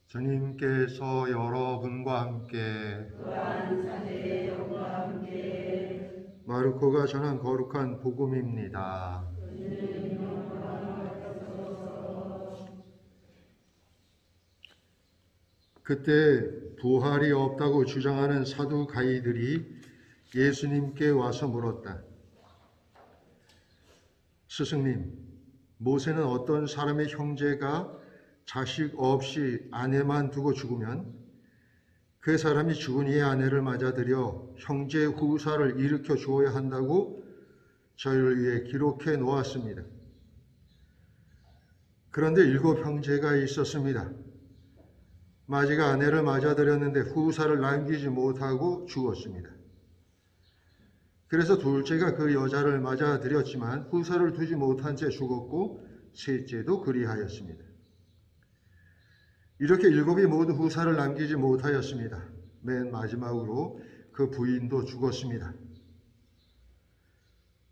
주님께서 여러분과 함께 또한 사제의 영과 함께 마르코가 전한 거룩한 복음입니다. 그때 부활이 없다고 주장하는 사두가이들이 예수님께 와서 물었다. 스승님, 모세는 어떤 사람의 형제가 자식 없이 아내만 두고 죽으면 그 사람이 죽은 이의 아내를 맞아들여 형제 후사를 일으켜 주어야 한다고 저희를 위해 기록해 놓았습니다. 그런데 7 형제가 있었습니다. 마지가 아내를 맞아들였는데 후사를 남기지 못하고 죽었습니다. 그래서 둘째가 그 여자를 맞아들였지만 후사를 두지 못한 채 죽었고 셋째도 그리하였습니다. 이렇게 7이 모두 후사를 남기지 못하였습니다. 맨 마지막으로 그 부인도 죽었습니다.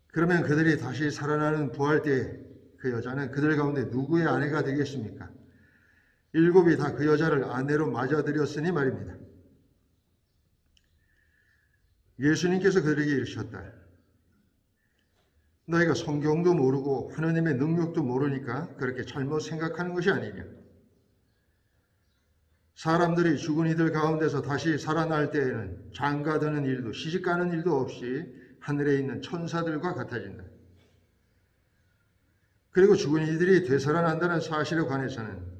그러면 그들이 다시 살아나는 부활 때 그 여자는 그들 가운데 누구의 아내가 되겠습니까? 7이 다 그 여자를 아내로 맞아들였으니 말입니다. 예수님께서 그들에게 이르셨다. 너희가 성경도 모르고 하나님의 능력도 모르니까 그렇게 잘못 생각하는 것이 아니냐. 사람들이 죽은 이들 가운데서 다시 살아날 때에는 장가드는 일도 시집가는 일도 없이 하늘에 있는 천사들과 같아진다. 그리고 죽은 이들이 되살아난다는 사실에 관해서는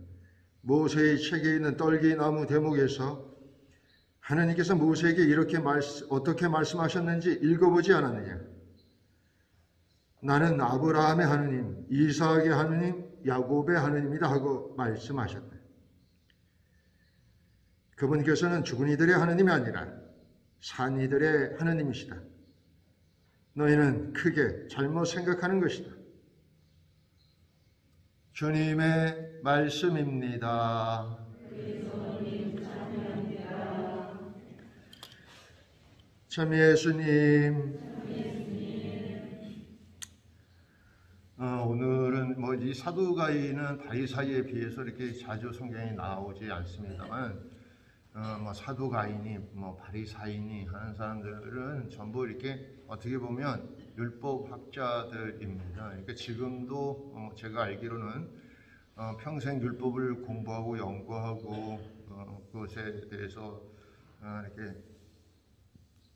모세의 책에 있는 떨기 나무 대목에서 하나님께서 모세에게 이렇게 어떻게 말씀하셨는지 읽어보지 않았느냐. 나는 아브라함의 하느님, 이삭의 하느님, 야곱의 하느님이다 하고 말씀하셨다. 그분께서는 죽은 이들의 하느님이 아니라 산 이들의 하느님이시다. 너희는 크게 잘못 생각하는 것이다. 주님의 말씀입니다. 참 예수님, 오늘은 이 사두가이는 바리사이에 비해서 이렇게 자주 성경에 나오지 않습니다만, 사두가이니 바리사이니 하는 사람들은 전부 이렇게 어떻게 보면 율법학자들입니다. 그러니까 지금도 제가 알기로는 평생 율법을 공부하고 연구하고 그것에 대해서 이렇게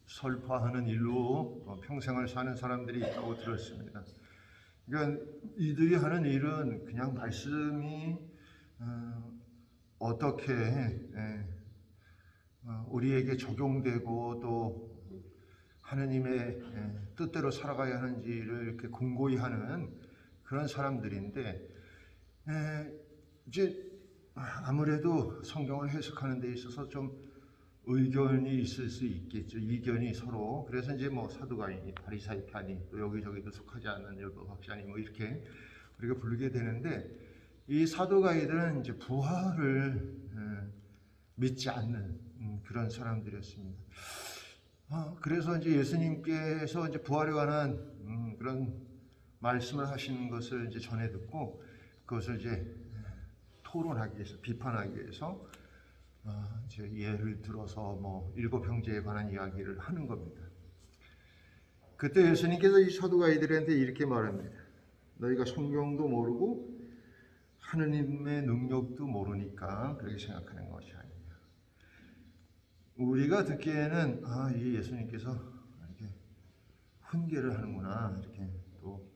설파하는 일로 평생을 사는 사람들이 있다고 들었습니다. 그러니까 이들이 하는 일은 그냥 말씀이 어떻게 우리에게 적용되고 또 하느님의 뜻대로 살아가야 하는지를 이렇게 공고히 하는 그런 사람들인데, 이제 아무래도 성경을 해석하는 데 있어서 좀 의견이 있을 수 있겠죠. 이견이 서로. 그래서 이제 사두가이니, 바리사이 편이, 또 여기저기도 속하지 않는 율법학자니 이렇게 우리가 부르게 되는데, 이 사두가이들은 이제 부활을 믿지 않는 그런 사람들이었습니다. 그래서 이제 예수님께서 이제 부활에 관한 그런 말씀을 하시는 것을 이제 전해 듣고 그것을 이제 토론하기 위해서, 비판하기 위해서 이제 예를 들어서 7 형제에 관한 이야기를 하는 겁니다. 그때 예수님께서 이 사두가이들한테 이렇게 말합니다. 너희가 성경도 모르고 하느님의 능력도 모르니까 그렇게 생각하는 것이 아니냐. 우리가 듣기에는 이 예수님께서 이렇게 훈계를 하는구나, 이렇게 또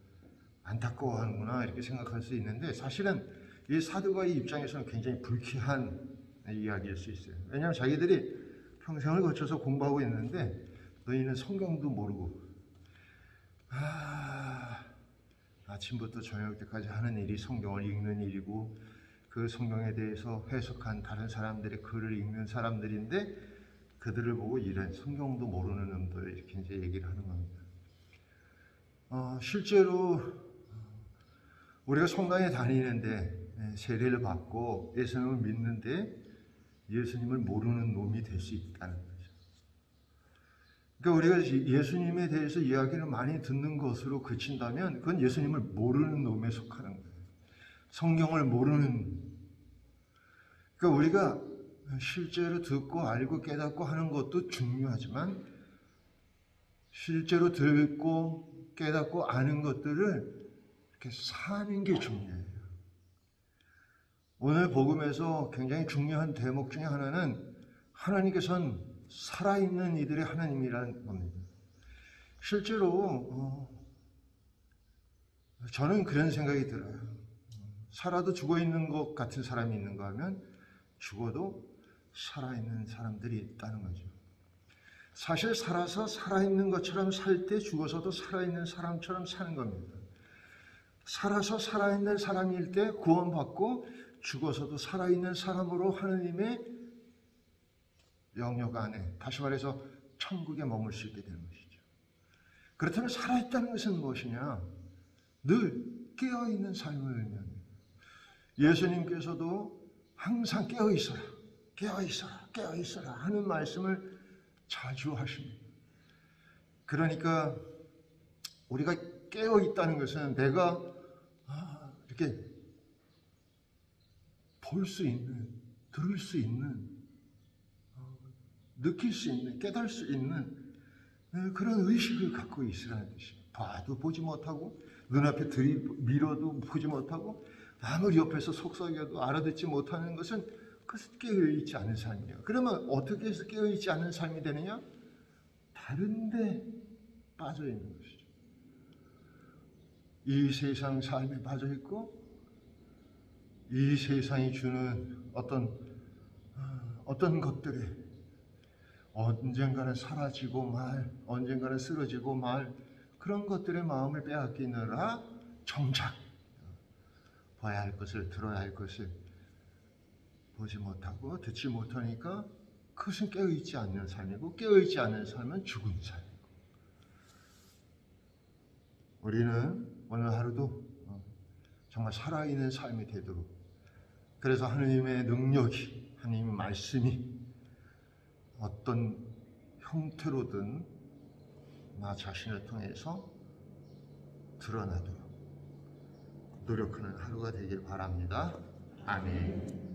안타까워하는구나 이렇게 생각할 수 있는데, 사실은 이 사두가이 입장에서는 굉장히 불쾌한 이야기일 수 있어요. 왜냐하면 자기들이 평생을 거쳐서 공부하고 있는데 너희는 성경도 모르고 아침부터 저녁 때까지 하는 일이 성경을 읽는 일이고 그 성경에 대해서 해석한 다른 사람들의 글을 읽는 사람들인데 그들을 보고 이런 성경도 모르는 놈들 이렇게 이제 얘기를 하는 겁니다. 실제로 우리가 성당에 다니는데 세례를 받고 예수님을 믿는데 예수님을 모르는 놈이 될 수 있다는 거죠. 그러니까 우리가 예수님에 대해서 이야기를 많이 듣는 것으로 그친다면 그건 예수님을 모르는 놈에 속하는 거예요. 성경을 모르는, 그러니까 우리가 실제로 듣고 알고 깨닫고 하는 것도 중요하지만 실제로 듣고 깨닫고 아는 것들을 이렇게 사는 게 중요해요. 오늘 복음에서 굉장히 중요한 대목 중에 하나는 하나님께서는 살아있는 이들의 하나님이라는 겁니다. 실제로 저는 그런 생각이 들어요. 살아도 죽어있는 것 같은 사람이 있는가 하면 죽어도 살아있는 사람들이 있다는 거죠. 사실 살아서 살아있는 것처럼 살 때 죽어서도 살아있는 사람처럼 사는 겁니다. 살아서 살아있는 사람일 때 구원받고 죽어서도 살아있는 사람으로 하느님의 영역 안에, 다시 말해서 천국에 머물 수 있게 되는 것이죠. 그렇다면 살아있다는 것은 무엇이냐? 늘 깨어있는 삶을 의미합니다. 예수님께서도 항상 깨어있어라, 깨어있어라, 깨어있어라 하는 말씀을 자주 하십니다. 그러니까 우리가 깨어있다는 것은 내가 이렇게 볼 수 있는, 들을 수 있는, 느낄 수 있는, 깨달을 수 있는 그런 의식을 갖고 있으라는 뜻입니다. 봐도 보지 못하고 눈앞에 들이밀어도 보지 못하고 아무리 옆에서 속삭여도 알아듣지 못하는 것은 그것은 깨어있지 않은 삶이에요. 그러면 어떻게 해서 깨어있지 않은 삶이 되느냐? 다른 데 빠져있는 것이죠. 이 세상 삶에 빠져있고 이 세상이 주는 어떤 것들에 언젠가는 사라지고 말, 언젠가는 쓰러지고 말, 그런 것들의 마음을 빼앗기느라 정작 봐야 할 것을, 들어야 할 것을 보지 못하고 듣지 못하니까 그것은 깨어있지 않는 삶이고, 깨어있지 않는 삶은 죽은 삶이고, 우리는 오늘 하루도 정말 살아있는 삶이 되도록, 그래서 하느님의 능력이, 하느님의 말씀이 어떤 형태로든 나 자신을 통해서 드러나도록 노력하는 하루가 되길 바랍니다. 아멘.